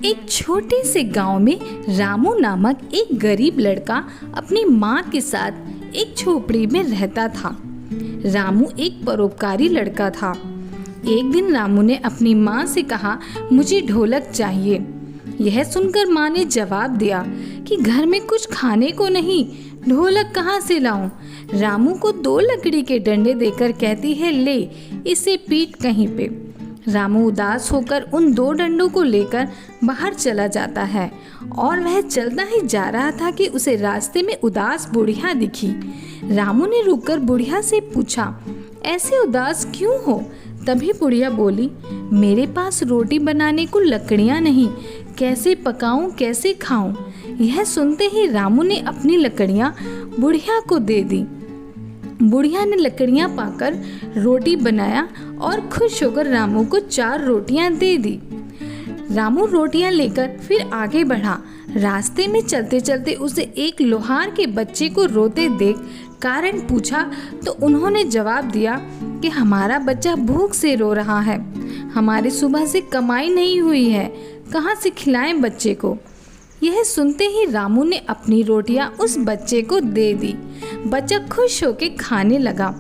एक छोटे से गांव में रामू नामक एक गरीब लड़का अपनी माँ के साथ एक झोपड़ी में रहता था। रामू एक परोपकारी लड़का था। एक दिन रामू ने अपनी माँ से कहा, मुझे ढोलक चाहिए। यह सुनकर माँ ने जवाब दिया कि घर में कुछ खाने को नहीं, ढोलक कहाँ से लाऊं? रामू को 2 लकड़ी के डंडे देकर कहती है, ले इसे पीट कहीं पे। रामू उदास होकर उन 2 डंडों को लेकर बाहर चला जाता है और वह चलता ही जा रहा था कि उसे रास्ते में उदास बुढ़िया दिखी। रामू ने रुककर बुढ़िया से पूछा, ऐसे उदास क्यों हो? तभी बुढ़िया बोली, मेरे पास रोटी बनाने को लकड़ियाँ नहीं, कैसे पकाऊं, कैसे खाऊं? यह सुनते ही रामू ने अपनी लकड़ियाँ बुढ़िया को दे दी। बुढ़िया ने लकड़ियाँ पाकर रोटी बनाया और खुश होकर रामू को 4 रोटियां दे दी। रामू रोटियां लेकर फिर आगे बढ़ा। रास्ते में चलते चलते उसे एक लोहार के बच्चे को रोते देख कारण पूछा तो उन्होंने जवाब दिया कि हमारा बच्चा भूख से रो रहा है, हमारी सुबह से कमाई नहीं हुई है, कहाँ से खिलाएं बच्चे को। यह सुनते ही रामू ने अपनी रोटियां उस बच्चे को दे दी। बच्चा खुश होकर खाने लगा।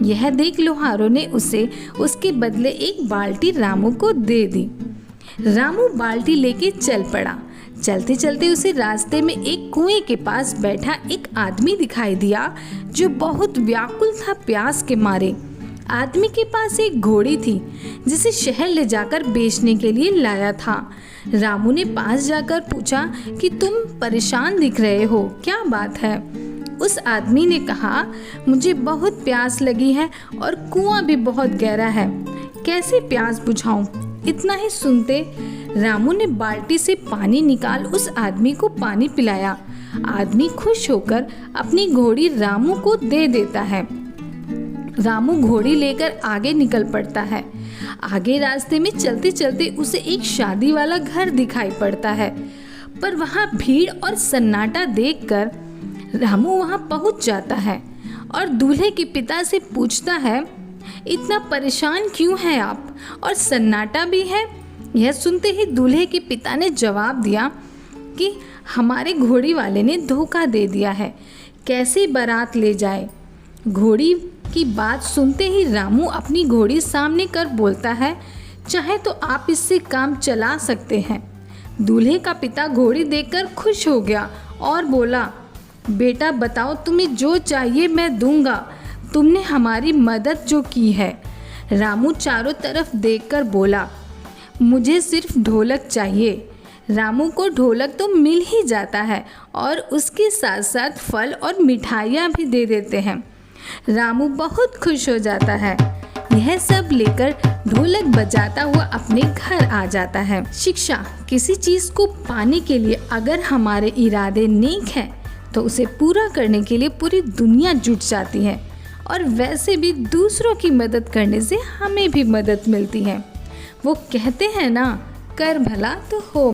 यह देख लोहारों ने उसे उसके बदले एक बाल्टी रामू को दे दी। रामू बाल्टी लेके चल पड़ा। चलते चलते उसे रास्ते में एक कुएं के पास बैठा एक आदमी दिखाई दिया जो बहुत व्याकुल था प्यास के मारे। आदमी के पास एक घोड़ी थी जिसे शहर ले जाकर बेचने के लिए लाया था। रामू ने पास जाकर पूछा कि तुम परेशान दिख रहे हो, क्या बात है? उस आदमी ने कहा, मुझे बहुत प्यास लगी है और कुआं भी बहुत गहरा है, कैसे प्यास बुझाऊं? इतना ही सुनते रामू ने बाल्टी से पानी निकाल उस आदमी को पानी पिलाया। आदमी खुश होकर अपनी घोड़ी रामू को दे देता है। रामू घोड़ी लेकर आगे निकल पड़ता है। आगे रास्ते में चलते चलते उसे एक शादी वाला घर दिखाई पड़ता है, पर वहाँ भीड़ और सन्नाटा देखकर रामू वहाँ पहुँच जाता है और दूल्हे के पिता से पूछता है, इतना परेशान क्यों हैं आप और सन्नाटा भी है? यह सुनते ही दूल्हे के पिता ने जवाब दिया कि हमारे घोड़ी वाले ने धोखा दे दिया है, कैसे बारात ले जाए? घोड़ी की बात सुनते ही रामू अपनी घोड़ी सामने कर बोलता है, चाहे तो आप इससे काम चला सकते हैं। दूल्हे का पिता घोड़ी देखकर खुश हो गया और बोला, बेटा बताओ तुम्हें जो चाहिए मैं दूंगा, तुमने हमारी मदद जो की है। रामू चारों तरफ देखकर बोला, मुझे सिर्फ ढोलक चाहिए। रामू को ढोलक तो मिल ही जाता है और उसके साथ साथ फल और मिठाइयाँ भी दे देते हैं। रामू बहुत खुश हो जाता है। यह सब लेकर ढोलक बजाता हुआ अपने घर आ जाता है। शिक्षा, किसी चीज़ को पाने के लिए अगर हमारे इरादे नेक हैं तो उसे पूरा करने के लिए पूरी दुनिया जुट जाती है और वैसे भी दूसरों की मदद करने से हमें भी मदद मिलती है। वो कहते हैं ना, कर भला तो हो